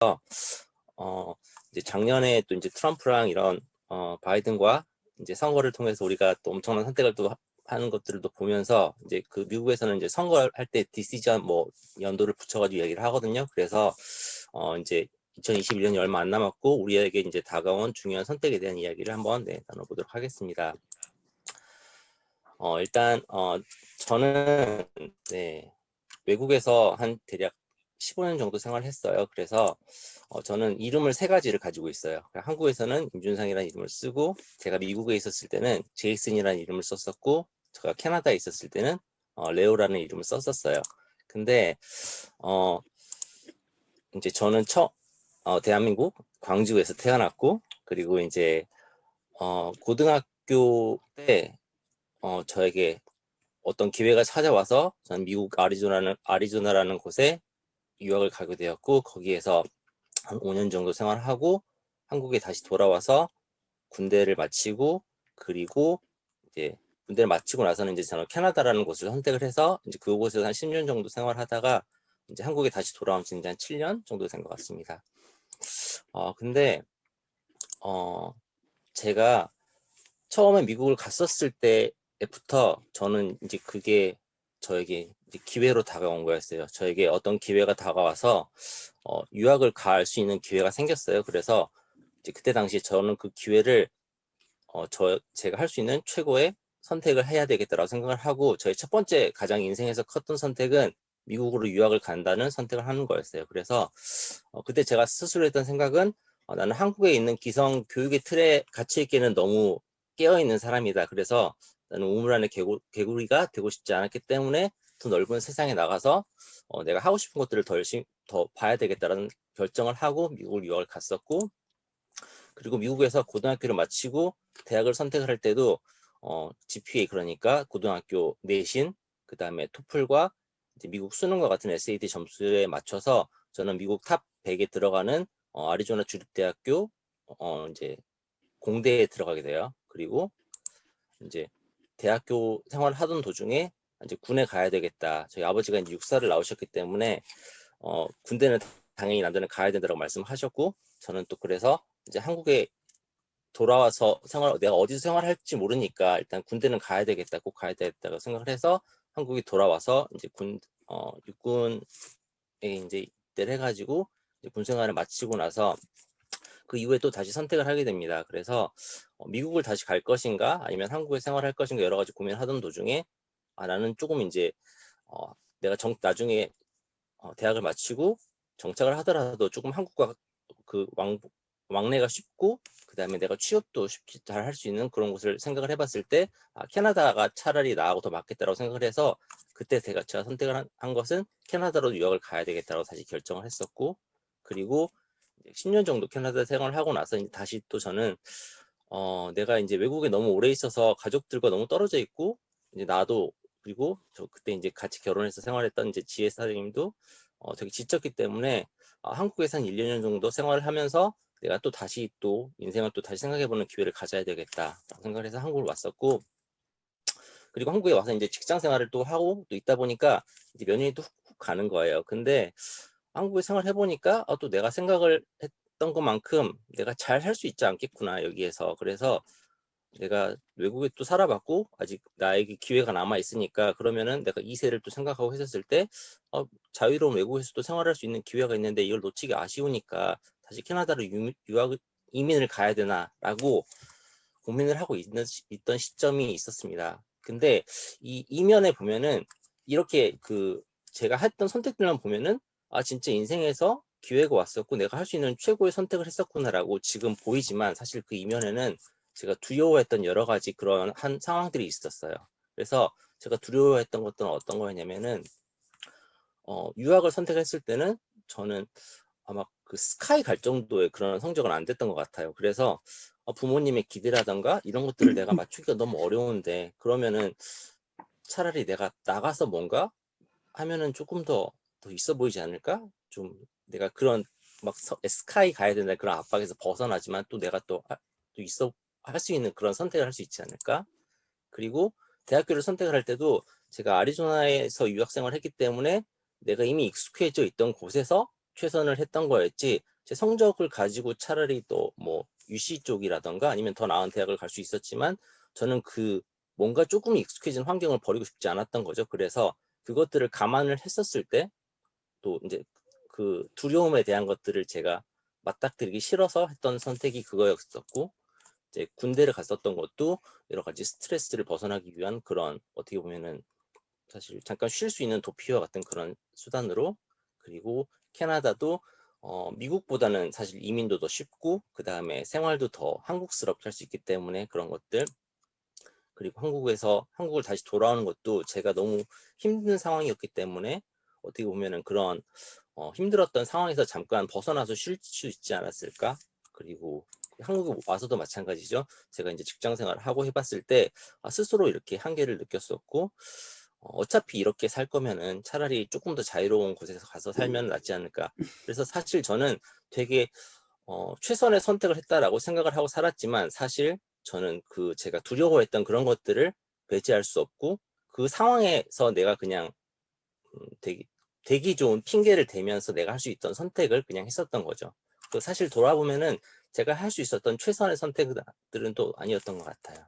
어, 이제 작년에 또 이제 트럼프랑 이런 바이든과 이제 선거를 통해서 우리가 또 엄청난 선택을 또 하는 것들도 보면서 이제 그 미국에서는 이제 선거할 때 디시전 뭐 연도를 붙여가지고 얘기를 하거든요. 그래서 이제 2021년이 얼마 안 남았고 우리에게 이제 다가온 중요한 선택에 대한 이야기를 한번 나눠보도록 하겠습니다. 일단 저는 외국에서 한 대략 15년 정도 생활했어요. 그래서 저는 이름을 세 가지를 가지고 있어요. 그러니까 한국에서는 임준상이라는 이름을 쓰고, 제가 미국에 있었을 때는 제이슨이라는 이름을 썼었고, 제가 캐나다에 있었을 때는 레오라는 이름을 썼었어요. 근데 이제 저는 대한민국 광주에서 태어났고, 그리고 이제 고등학교 때 저에게 어떤 기회가 찾아와서 저는 미국 아리조나라는 곳에 유학을 가게 되었고, 거기에서 한 5년 정도 생활하고 한국에 다시 돌아와서 군대를 마치고, 그리고 이제 군대를 마치고 나서는 이제 저는 캐나다라는 곳을 선택을 해서 이제 그곳에서 한 10년 정도 생활하다가 이제 한국에 다시 돌아온 지 이제 한 7년 정도 된 것 같습니다. 근데 제가 처음에 미국을 갔었을 때부터 저는 이제 그게 저에게 이제 기회로 다가온 거였어요. 저에게 어떤 기회가 다가와서 유학을 갈 수 있는 기회가 생겼어요. 그래서 이제 그때 당시 저는 그 기회를 제가 할 수 있는 최고의 선택을 해야 되겠다라고 생각을 하고, 저의 첫 번째 가장 인생에서 컸던 선택은 미국으로 유학을 간다는 선택을 하는 거였어요. 그래서 그때 제가 스스로 했던 생각은 나는 한국에 있는 기성 교육의 틀에 갇혀 있기에는 너무 깨어 있는 사람이다. 그래서 나는 우물 안의 개구리가 되고 싶지 않았기 때문에 더 넓은 세상에 나가서 내가 하고 싶은 것들을 더 열심히 더 봐야 되겠다라는 결정을 하고 미국을 유학을 갔었고, 그리고 미국에서 고등학교를 마치고 대학을 선택을 할 때도 GPA, 그러니까 고등학교 내신, 그 다음에 토플과 이제 미국 수능과 같은 SAT 점수에 맞춰서 저는 미국 탑 100에 들어가는 아리조나 주립대학교 이제 공대에 들어가게 돼요. 그리고 이제 대학교 생활을 하던 도중에 이제 군에 가야 되겠다. 저희 아버지가 이제 육사를 나오셨기 때문에 군대는 당연히 남자는 가야 된다고 말씀하셨고, 저는 또 그래서 이제 한국에 돌아와서 내가 어디서 생활할지 모르니까 일단 군대는 가야 되겠다, 꼭 가야 되겠다고 생각을 해서 한국에 돌아와서 이제 육군에 이제 입대를 해가지고 이제 군 생활을 마치고 나서 그 이후에 또 다시 선택을 하게 됩니다. 그래서 미국을 다시 갈 것인가 아니면 한국에 생활할 것인가 여러 가지 고민하던 도중에 나는 조금 이제 내가 나중에 대학을 마치고 정착을 하더라도 조금 한국과 그 왕래가 쉽고, 그 다음에 내가 취업도 쉽게 잘 할 수 있는 그런 곳을 생각을 해봤을 때 캐나다가 차라리 나하고 더 맞겠다라고 생각을 해서 그때 제가 선택을 한 것은 캐나다로 유학을 가야 되겠다라고 다시 결정을 했었고, 그리고 10년 정도 캐나다 생활을 하고 나서 다시 또 저는 내가 이제 외국에 너무 오래 있어서 가족들과 너무 떨어져 있고, 이제 나도, 그리고 저 그때 이제 같이 결혼해서 생활했던 이제 지혜 사장님도 되게 지쳤기 때문에 한국에서 한 1, 2년 정도 생활을 하면서 내가 또 다시 또 인생을 또 다시 생각해보는 기회를 가져야 되겠다 생각을 해서 한국을 왔었고, 그리고 한국에 와서 이제 직장 생활을 또 하고 또 있다 보니까 이제 몇 년이 또 훅훅 가는 거예요. 근데 한국에 생활해보니까 또 내가 생각을 했던 것만큼 내가 잘 할 수 있지 않겠구나 여기에서. 그래서 내가 외국에 또 살아봤고 아직 나에게 기회가 남아 있으니까, 그러면은 내가 2세를 또 생각하고 했었을 때 자유로운 외국에서도 생활할 수 있는 기회가 있는데 이걸 놓치기 아쉬우니까 다시 캐나다로 이민을 가야 되나라고 고민을 하고 있던 시점이 있었습니다. 근데 이 이면에 보면은 이렇게 제가 했던 선택들만 보면은 진짜 인생에서 기회가 왔었고 내가 할 수 있는 최고의 선택을 했었구나라고 지금 보이지만, 사실 그 이면에는 제가 두려워했던 여러 가지 그런 상황들이 있었어요. 그래서 제가 두려워했던 것들은 어떤 거였냐면은 유학을 선택했을 때는 저는 아마 그 스카이 갈 정도의 그런 성적은 안 됐던 것 같아요. 그래서 부모님의 기대라던가 이런 것들을 내가 맞추기가 너무 어려운데, 그러면은 차라리 내가 나가서 뭔가 하면은 조금 더 있어 보이지 않을까? 좀 내가 그런 막 스카이 가야 된다 그런 압박에서 벗어나지만 또 내가 또 있어 할 수 있는 그런 선택을 할 수 있지 않을까? 그리고 대학교를 선택을 할 때도 제가 아리조나에서 유학 생활을 했기 때문에 내가 이미 익숙해져 있던 곳에서 최선을 했던 거였지 제 성적을 가지고 차라리 또 뭐 UC 쪽이라던가 아니면 더 나은 대학을 갈 수 있었지만 저는 그 뭔가 조금 익숙해진 환경을 버리고 싶지 않았던 거죠. 그래서 그것들을 감안을 했었을 때 또 이제 그 두려움에 대한 것들을 제가 맞닥뜨리기 싫어서 했던 선택이 그거였었고 이제 군대를 갔었던 것도 여러 가지 스트레스를 벗어나기 위한 그런 어떻게 보면은 사실 잠깐 쉴 수 있는 도피와 같은 그런 수단으로 그리고 캐나다도 미국보다는 사실 이민도 더 쉽고 그 다음에 생활도 더 한국스럽게 할 수 있기 때문에 그런 것들 그리고 한국을 다시 돌아오는 것도 제가 너무 힘든 상황이었기 때문에 어떻게 보면은 그런 힘들었던 상황에서 잠깐 벗어나서 쉴 수 있지 않았을까? 그리고 한국에 와서도 마찬가지죠. 제가 이제 직장 생활을 하고 해봤을 때 스스로 이렇게 한계를 느꼈었고 어차피 이렇게 살 거면은 차라리 조금 더 자유로운 곳에서 가서 살면 낫지 않을까. 그래서 사실 저는 되게 최선의 선택을 했다라고 생각을 하고 살았지만 사실 저는 그 제가 두려워했던 그런 것들을 배제할 수 없고 그 상황에서 내가 그냥 되기 좋은 핑계를 대면서 내가 할 수 있던 선택을 그냥 했었던 거죠. 그 사실 돌아보면은 제가 할 수 있었던 최선의 선택들은 또 아니었던 것 같아요.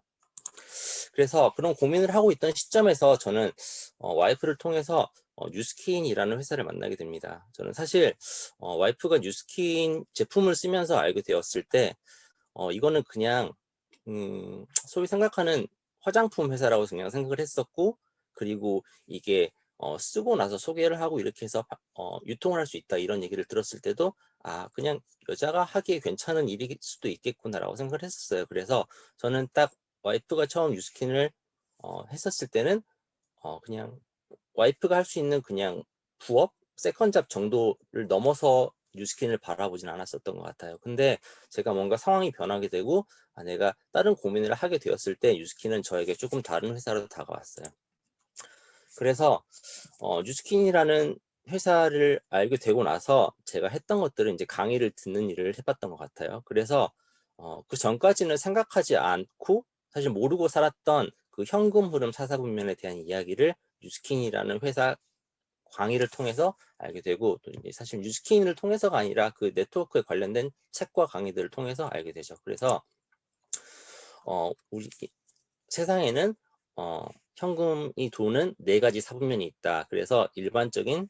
그래서 그런 고민을 하고 있던 시점에서 저는 와이프를 통해서 뉴스킨이라는 회사를 만나게 됩니다. 저는 사실 와이프가 뉴스킨 제품을 쓰면서 알게 되었을 때 이거는 그냥 소위 생각하는 화장품 회사라고 그냥 생각을 했었고 그리고 이게 쓰고 나서 소개를 하고 이렇게 해서 유통을 할 수 있다 이런 얘기를 들었을 때도 아 그냥 여자가 하기에 괜찮은 일일 수도 있겠구나라고 생각을 했었어요. 그래서 저는 딱 와이프가 처음 뉴스킨을 했었을 때는 그냥 와이프가 할 수 있는 그냥 부업, 세컨잡 정도를 넘어서 뉴스킨을 바라보진 않았었던 것 같아요. 근데 제가 뭔가 상황이 변하게 되고 내가 다른 고민을 하게 되었을 때 뉴스킨은 저에게 조금 다른 회사로 다가왔어요. 그래서 뉴스킨이라는 회사를 알게 되고 나서 제가 했던 것들은 이제 강의를 듣는 일을 해봤던 것 같아요. 그래서 그 전까지는 생각하지 않고 사실 모르고 살았던 그 현금 흐름 사사분면에 대한 이야기를 뉴스킨이라는 회사 강의를 통해서 알게 되고 또 이제 사실 뉴스킨을 통해서가 아니라 그 네트워크에 관련된 책과 강의들을 통해서 알게 되죠. 그래서 우리 세상에는 현금이 도는 네 가지 사분면이 있다. 그래서 일반적인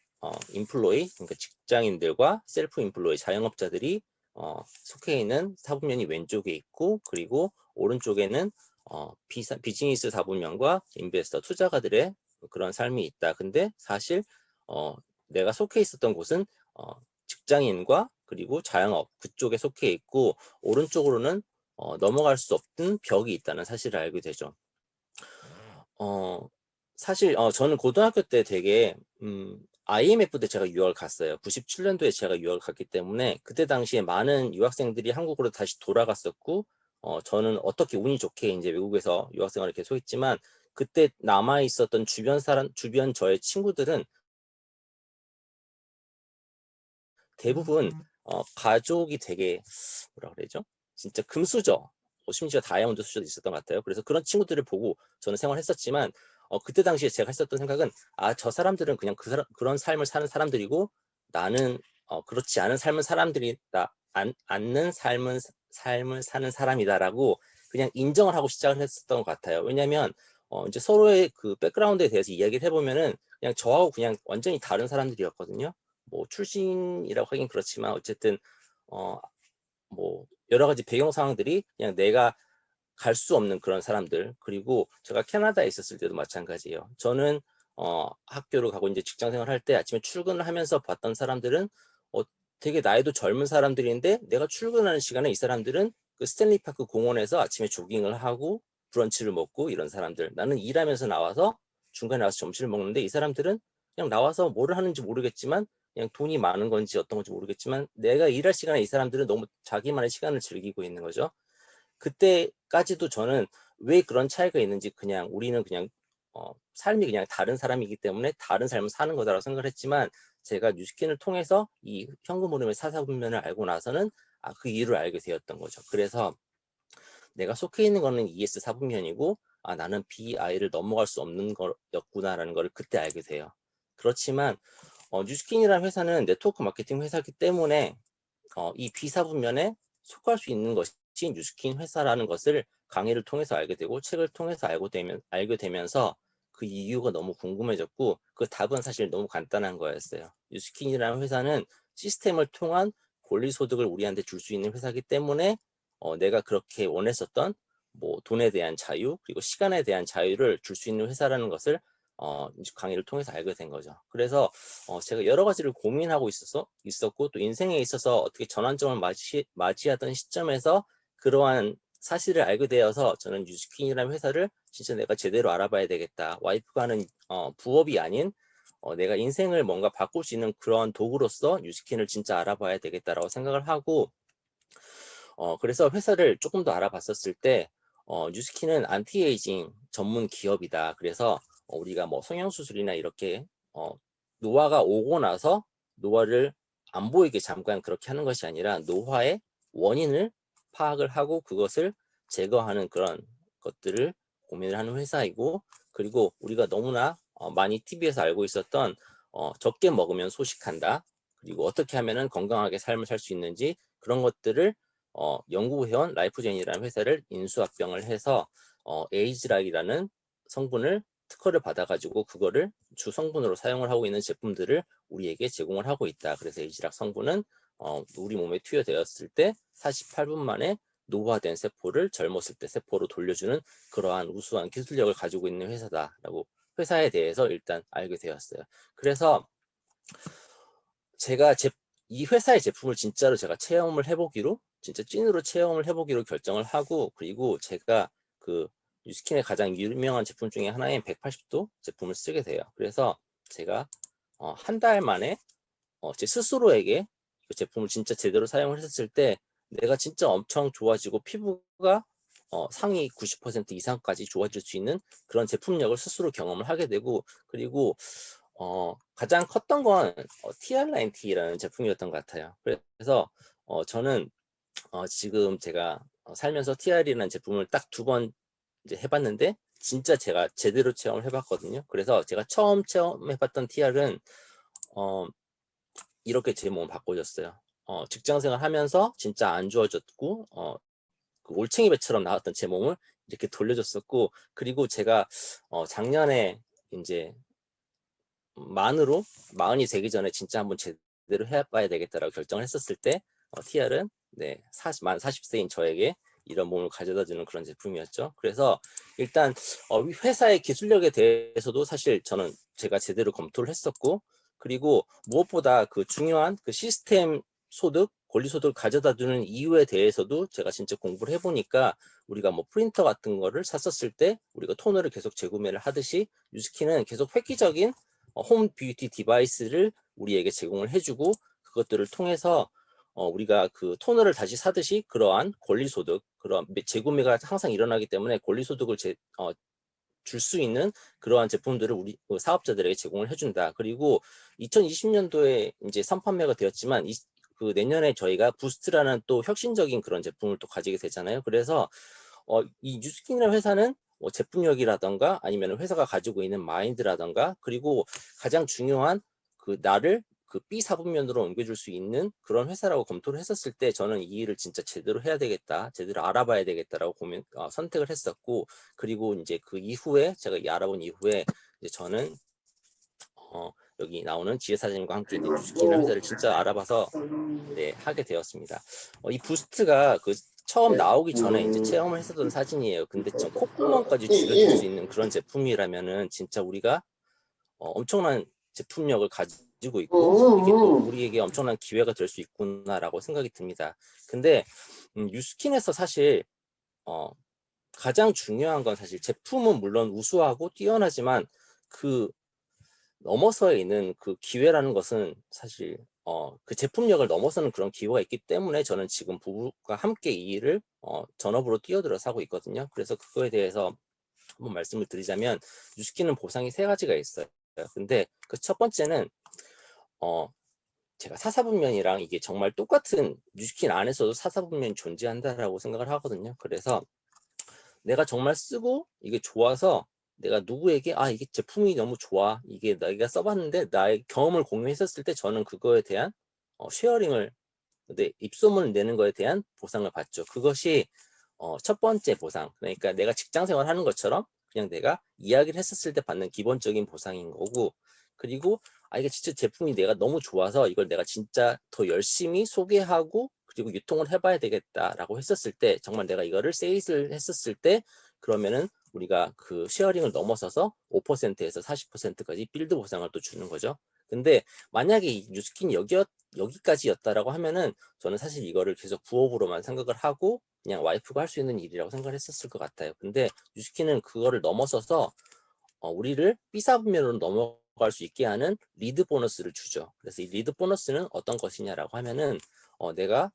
인플로이 그러니까 직장인들과 셀프 인플로이 자영업자들이 속해 있는 사분면이 왼쪽에 있고 그리고 오른쪽에는 비즈니스 사분면과 인베스터 투자가들의 그런 삶이 있다. 근데 사실 내가 속해 있었던 곳은 직장인과 그리고 자영업 그쪽에 속해 있고 오른쪽으로는 넘어갈 수 없는 벽이 있다는 사실을 알게 되죠. 사실 저는 고등학교 때 되게 IMF 때 제가 유학을 갔어요. 97년도에 제가 유학을 갔기 때문에 그때 당시에 많은 유학생들이 한국으로 다시 돌아갔었고 저는 어떻게 운이 좋게 이제 외국에서 유학생활을 계속했지만 그때 남아 있었던 주변 저의 친구들은 대부분 가족이 되게 뭐라 그러죠? 진짜 금수저, 심지어 다이아몬드 수저도 있었던 것 같아요. 그래서 그런 친구들을 보고 저는 생활했었지만 그때 당시에 제가 했었던 생각은 저 사람들은 그냥 그런 삶을 사는 사람들이고 나는 그렇지 않은 삶을 않는 삶을 사는 사람이다라고 그냥 인정을 하고 시작을 했었던 것 같아요. 왜냐하면 이제 서로의 그 백그라운드에 대해서 이야기를 해보면은 그냥 저하고 그냥 완전히 다른 사람들이었거든요. 뭐 출신이라고 하긴 그렇지만 어쨌든 어 뭐 여러 가지 배경 상황들이 그냥 내가 갈 수 없는 그런 사람들 그리고 제가 캐나다에 있었을 때도 마찬가지예요. 저는 학교를 가고 이제 직장 생활할 때 아침에 출근을 하면서 봤던 사람들은 되게 나이도 젊은 사람들인데 내가 출근하는 시간에 이 사람들은 그 스탠리 파크 공원에서 아침에 조깅을 하고 브런치를 먹고 이런 사람들 나는 일하면서 나와서 중간에 와서 점심을 먹는데 이 사람들은 그냥 나와서 뭐를 하는지 모르겠지만 그냥 돈이 많은 건지 어떤 건지 모르겠지만 내가 일할 시간에 이 사람들은 너무 자기만의 시간을 즐기고 있는 거죠. 그때까지도 저는 왜 그런 차이가 있는지 그냥 우리는 그냥 삶이 그냥 다른 사람이기 때문에 다른 삶을 사는 거다라고 생각을 했지만 제가 뉴스킨을 통해서 이 현금 흐름의 사사분면을 알고 나서는 그 이유를 알게 되었던 거죠. 그래서 내가 속해 있는 거는 ES 사분면이고 나는 BI를 넘어갈 수 없는 거였구나라는 걸 그때 알게 돼요. 그렇지만 뉴스킨이라는 회사는 네트워크 마케팅 회사이기 때문에 이 B사분면에 속할 수 있는 것이 뉴스킨 회사라는 것을 강의를 통해서 알게 되고 책을 통해서 알게 되면서 그 이유가 너무 궁금해졌고 그 답은 사실 너무 간단한 거였어요. 뉴스킨이라는 회사는 시스템을 통한 권리소득을 우리한테 줄 수 있는 회사이기 때문에 내가 그렇게 원했었던 뭐 돈에 대한 자유 그리고 시간에 대한 자유를 줄 수 있는 회사라는 것을 강의를 통해서 알게 된 거죠. 그래서 제가 여러 가지를 고민하고 있었고 또 인생에 있어서 어떻게 전환점을 맞이하던 시점에서 그러한 사실을 알게 되어서 저는 뉴스킨이라는 회사를 진짜 내가 제대로 알아봐야 되겠다. 와이프가 하는 부업이 아닌 내가 인생을 뭔가 바꿀 수 있는 그런 도구로서 뉴스킨을 진짜 알아봐야 되겠다라고 생각을 하고 그래서 회사를 조금 더 알아봤었을 때 뉴스킨은 안티에이징 전문 기업이다. 그래서 우리가 뭐 성형수술이나 이렇게 노화가 오고 나서 노화를 안 보이게 잠깐 그렇게 하는 것이 아니라 노화의 원인을 파악을 하고 그것을 제거하는 그런 것들을 고민을 하는 회사이고 그리고 우리가 너무나 많이 TV에서 알고 있었던 적게 먹으면 소식한다. 그리고 어떻게 하면은 건강하게 삶을 살 수 있는지 그런 것들을 연구해온 라이프젠이라는 회사를 인수합병을 해서 에이즈락이라는 성분을 특허를 받아가지고 그거를 주 성분으로 사용을 하고 있는 제품들을 우리에게 제공을 하고 있다. 그래서 에이즈락 성분은 우리 몸에 투여되었을 때 48분 만에 노화된 세포를 젊었을 때 세포로 돌려주는 그러한 우수한 기술력을 가지고 있는 회사다라고 회사에 대해서 일단 알게 되었어요. 그래서 제가 이 회사의 제품을 진짜로 제가 체험을 해보기로 진짜 찐으로 체험을 해보기로 결정을 하고 그리고 제가 그 뉴스킨의 가장 유명한 제품 중에 하나인 180도 제품을 쓰게 돼요. 그래서 제가 한 달 만에 제 스스로에게 그 제품을 진짜 제대로 사용을 했을 때 내가 진짜 엄청 좋아지고 피부가 상위 90% 이상까지 좋아질 수 있는 그런 제품력을 스스로 경험을 하게 되고 그리고 가장 컸던 건 TR90라는 제품이었던 것 같아요. 그래서 저는 지금 제가 살면서 TR이라는 제품을 딱 2번 이제 해봤는데 진짜 제가 제대로 체험을 해봤거든요. 그래서 제가 처음 체험해봤던 TR은 이렇게 제 몸을 바꿔줬어요. 직장생활 하면서 진짜 안 좋아졌고 그 올챙이배처럼 나왔던 제 몸을 이렇게 돌려줬었고 그리고 제가 작년에 이제 마흔이 되기 전에 진짜 한번 제대로 해봐야 되겠다라고 결정을 했었을 때 TR은 네, 만 40세인 저에게 이런 몸을 가져다주는 그런 제품이었죠. 그래서 일단 회사의 기술력에 대해서도 사실 저는 제가 제대로 검토를 했었고 그리고 무엇보다 그 중요한 그 시스템 소득, 권리소득을 가져다주는 이유에 대해서도 제가 진짜 공부를 해보니까 우리가 뭐 프린터 같은 거를 샀었을 때 우리가 토너를 계속 재구매를 하듯이 뉴스킨은 계속 획기적인 홈 뷰티 디바이스를 우리에게 제공을 해주고 그것들을 통해서 우리가 그 토너를 다시 사듯이 그러한 권리소득, 그런 재구매가 항상 일어나기 때문에 권리소득을 줄 수 있는 그러한 제품들을 우리 사업자들에게 제공을 해준다. 그리고 2020년도에 이제 선판매가 되었지만 그 내년에 저희가 부스트라는 또 혁신적인 그런 제품을 또 가지게 되잖아요. 그래서 이 뉴스킨이라는 회사는 뭐 제품력이라던가 아니면 회사가 가지고 있는 마인드라던가 그리고 가장 중요한 그 나를 그 B 사분면으로 옮겨줄 수 있는 그런 회사라고 검토를 했었을 때 저는 이 일을 진짜 제대로 해야 되겠다, 제대로 알아봐야 되겠다라고 선택을 했었고 그리고 이제 그 이후에 제가 알아본 이후에 이제 저는 여기 나오는 지혜사장님과 함께 이제 뉴스킨이라는 회사를 진짜 알아봐서 네, 하게 되었습니다. 이 부스트가 그 처음 나오기 전에 이제 체험을 했었던 사진이에요. 근데 좀 콧구멍까지 줄여줄 수 있는 그런 제품이라면은 진짜 우리가 엄청난 제품력을 가지고 있고 이게 또 우리에게 엄청난 기회가 될 수 있구나라고 생각이 듭니다. 근데 뉴스킨에서 사실 가장 중요한 건 사실 제품은 물론 우수하고 뛰어나지만 그 넘어서 있는 그 기회라는 것은 사실 그 제품력을 넘어서는 그런 기회가 있기 때문에 저는 지금 부부가 함께 이 일을 전업으로 뛰어들어서 하고 있거든요. 그래서 그거에 대해서 한번 말씀을 드리자면 뉴스킨은 보상이 3가지가 있어요. 근데 그 첫 번째는 제가 사사분면이랑 이게 정말 똑같은 뉴스킨 안에서도 사사분면이 존재한다라고 생각을 하거든요. 그래서 내가 정말 쓰고 이게 좋아서 내가 누구에게 이게 제품이 너무 좋아. 이게 내가 써봤는데 나의 경험을 공유했었을 때 저는 그거에 대한 쉐어링을 입소문을 내는 거에 대한 보상을 받죠. 그것이 첫 번째 보상. 그러니까 내가 직장 생활하는 것처럼 그냥 내가 이야기를 했었을 때 받는 기본적인 보상인 거고, 그리고 이게 진짜 제품이 내가 너무 좋아서 이걸 내가 진짜 더 열심히 소개하고 그리고 유통을 해봐야 되겠다라고 했었을 때, 정말 내가 이거를 세일을 했었을 때, 그러면은 우리가 그 쉐어링을 넘어서서 5%에서 40%까지 빌드 보상을 또 주는 거죠. 근데 만약에 이 뉴스킨이 여기까지였다라고 하면은 저는 사실 이거를 계속 부업으로만 생각을 하고 그냥 와이프가 할 수 있는 일이라고 생각을 했었을 것 같아요. 근데 뉴스킨은 그거를 넘어서서 우리를 B사분면으로 넘어갈 수 있게 하는 리드 보너스를 주죠. 그래서 이 리드 보너스는 어떤 것이냐라고 하면은 내가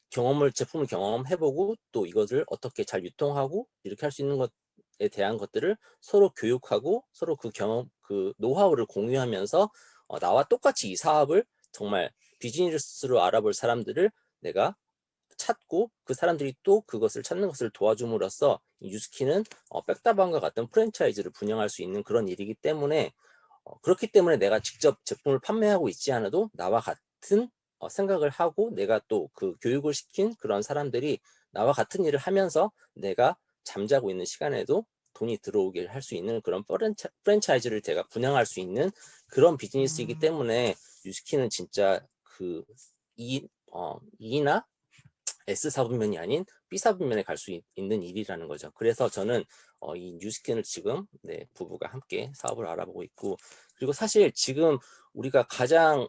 제품을 경험해보고 또 이것을 어떻게 잘 유통하고 이렇게 할 수 있는 것에 대한 것들을 서로 교육하고 서로 그 경험, 그 노하우를 공유하면서 나와 똑같이 이 사업을 정말 비즈니스로 알아볼 사람들을 내가 찾고 그 사람들이 또 그것을 찾는 것을 도와줌으로써 이 유스키는 백다방과 같은 프랜차이즈를 분영할 수 있는 그런 일이기 때문에 그렇기 때문에 내가 직접 제품을 판매하고 있지 않아도 나와 같은 생각을 하고 내가 또 그 교육을 시킨 그런 사람들이 나와 같은 일을 하면서 내가 잠자고 있는 시간에도 돈이 들어오게 할 수 있는 그런 프랜차이즈를 제가 분양할 수 있는 그런 비즈니스이기 때문에 유스키는 진짜 그 E나 S사분면이 아닌 B사분면에 갈 수 있는 일이라는 거죠. 그래서 저는 이 뉴스킨을 지금 부부가 함께 사업을 알아보고 있고, 그리고 사실 지금 우리가 가장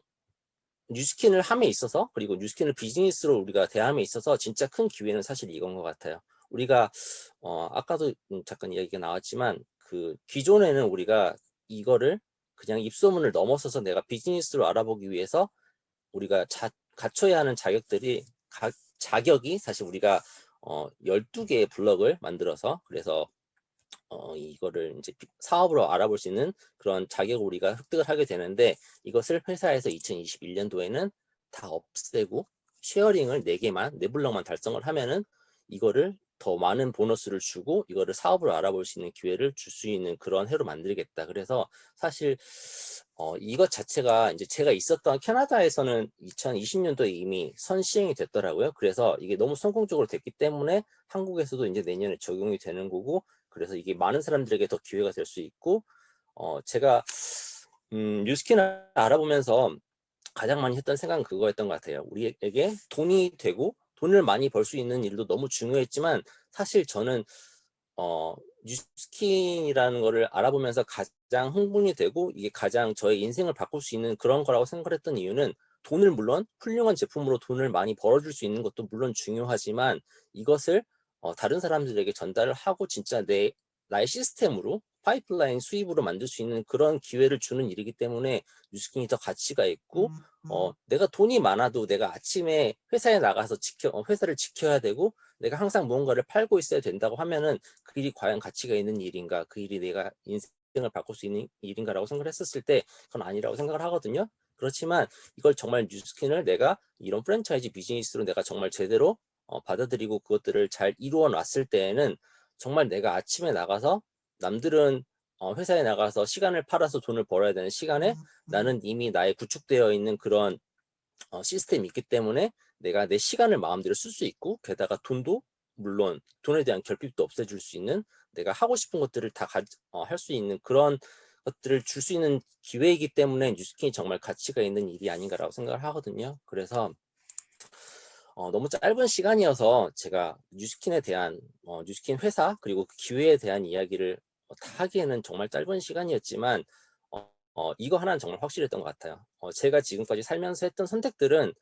뉴스킨을 함에 있어서, 그리고 뉴스킨을 비즈니스로 우리가 대함에 있어서 진짜 큰 기회는 사실 이건 것 같아요. 우리가 아까도 잠깐 이야기가 나왔지만 그 기존에는 우리가 이거를 그냥 입소문을 넘어서서 내가 비즈니스로 알아보기 위해서 우리가 갖춰야 하는 자격이 사실 우리가 12개의 블럭을 만들어서, 그래서 이거를 이제 사업으로 알아볼 수 있는 그런 자격을 우리가 획득을 하게 되는데, 이것을 회사에서 2021년도에는 다 없애고 쉐어링을 4개만, 4블럭만 달성을 하면은 이거를 더 많은 보너스를 주고 이거를 사업으로 알아볼 수 있는 기회를 줄 수 있는 그런 해로 만들겠다. 그래서 사실 이것 자체가 이제 제가 있었던 캐나다에서는 2020년도에 이미 선시행이 됐더라고요. 그래서 이게 너무 성공적으로 됐기 때문에 한국에서도 이제 내년에 적용이 되는 거고, 그래서 이게 많은 사람들에게 더 기회가 될 수 있고, 제가 뉴스킨을 알아보면서 가장 많이 했던 생각은 그거였던 것 같아요. 우리에게 돈이 되고 돈을 많이 벌 수 있는 일도 너무 중요했지만, 사실 저는 뉴스킨이라는 거를 알아보면서 가장 흥분이 되고 이게 가장 저의 인생을 바꿀 수 있는 그런 거라고 생각을 했던 이유는, 돈을 물론 훌륭한 제품으로 돈을 많이 벌어줄 수 있는 것도 물론 중요하지만 이것을 다른 사람들에게 전달을 하고 진짜 나의 시스템으로 파이프라인 수입으로 만들 수 있는 그런 기회를 주는 일이기 때문에 뉴스킨이 더 가치가 있고, 내가 돈이 많아도 내가 아침에 회사에 나가서 회사를 지켜야 되고 내가 항상 무언가를 팔고 있어야 된다고 하면은 그 일이 과연 가치가 있는 일인가, 그 일이 내가 인생을 바꿀 수 있는 일인가라고 생각을 했었을 때 그건 아니라고 생각을 하거든요. 그렇지만 이걸 정말 뉴스킨을 내가 이런 프랜차이즈 비즈니스로 내가 정말 제대로 받아들이고 그것들을 잘 이루어 놨을 때에는 정말 내가 아침에 나가서 남들은 회사에 나가서 시간을 팔아서 돈을 벌어야 되는 시간에 나는 이미 나의 구축되어 있는 그런 시스템이 있기 때문에 내가 내 시간을 마음대로 쓸 수 있고, 게다가 돈도 물론 돈에 대한 결핍도 없애줄 수 있는, 내가 하고 싶은 것들을 다 할 수 있는 그런 것들을 줄 수 있는 기회이기 때문에 뉴스킨이 정말 가치가 있는 일이 아닌가라고 생각을 하거든요. 그래서 너무 짧은 시간이어서 제가 뉴스킨에 대한 뉴스킨 회사 그리고 그 기회에 대한 이야기를 다 하기에는 정말 짧은 시간이었지만 이거 하나는 정말 확실했던 것 같아요. 제가 지금까지 살면서 했던 선택들은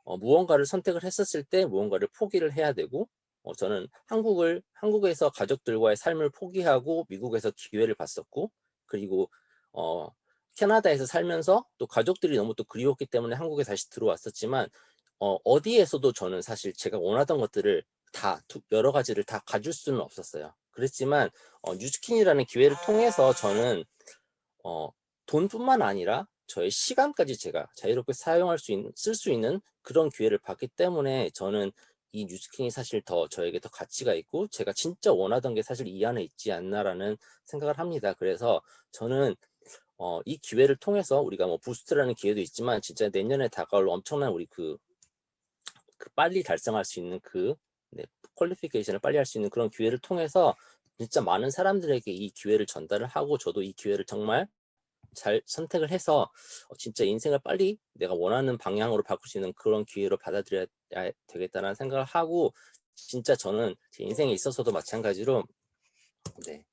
무언가를 선택을 했었을 때 무언가를 포기를 해야 되고, 저는 한국에서 가족들과의 삶을 포기하고 미국에서 기회를 봤었고, 그리고 캐나다에서 살면서 또 가족들이 너무 또 그리웠기 때문에 한국에 다시 들어왔었지만, 어디에서도 저는 사실 제가 원하던 것들을 여러 가지를 다 가질 수는 없었어요. 그랬지만 뉴스킨이라는 기회를 통해서 저는 돈뿐만 아니라 저의 시간까지 제가 자유롭게 쓸 수 있는 그런 기회를 받기 때문에 저는 이 뉴스킨이 사실 더 저에게 더 가치가 있고 제가 진짜 원하던 게 사실 이 안에 있지 않나라는 생각을 합니다. 그래서 저는 이 기회를 통해서 우리가 뭐 부스트라는 기회도 있지만 진짜 내년에 다가올 엄청난 우리 그 빨리 달성할 수 있는 네, 퀄리피케이션을 빨리 할 수 있는 그런 기회를 통해서 진짜 많은 사람들에게 이 기회를 전달을 하고 저도 이 기회를 정말 잘 선택을 해서 진짜 인생을 빨리 내가 원하는 방향으로 바꿀 수 있는 그런 기회로 받아들여야 되겠다는 생각을 하고 진짜 저는 제 인생에 있어서도 마찬가지로 네,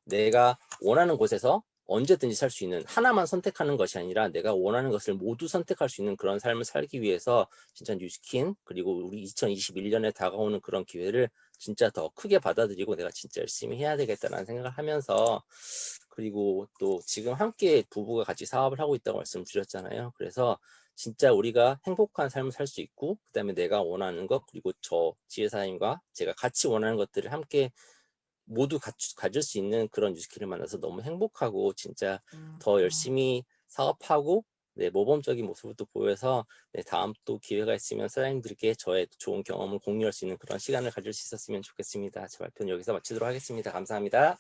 내가 원하는 곳에서 언제든지 살 수 있는 하나만 선택하는 것이 아니라 내가 원하는 것을 모두 선택할 수 있는 그런 삶을 살기 위해서 진짜 뉴스킨 그리고 우리 2021년에 다가오는 그런 기회를 진짜 더 크게 받아들이고 내가 진짜 열심히 해야 되겠다는 생각을 하면서 그리고 또 지금 함께 부부가 같이 사업을 하고 있다고 말씀드렸잖아요. 그래서 진짜 우리가 행복한 삶을 살 수 있고 그다음에 내가 원하는 것 그리고 저 지혜사님과 제가 같이 원하는 것들을 함께 모두 가질 수 있는 그런 뉴스키를 만나서 너무 행복하고 진짜 더 열심히 사업하고 네, 모범적인 모습을 또 보여서 네, 다음 또 기회가 있으면 사장님들께 저의 좋은 경험을 공유할 수 있는 그런 시간을 가질 수 있었으면 좋겠습니다. 제 발표는 여기서 마치도록 하겠습니다. 감사합니다.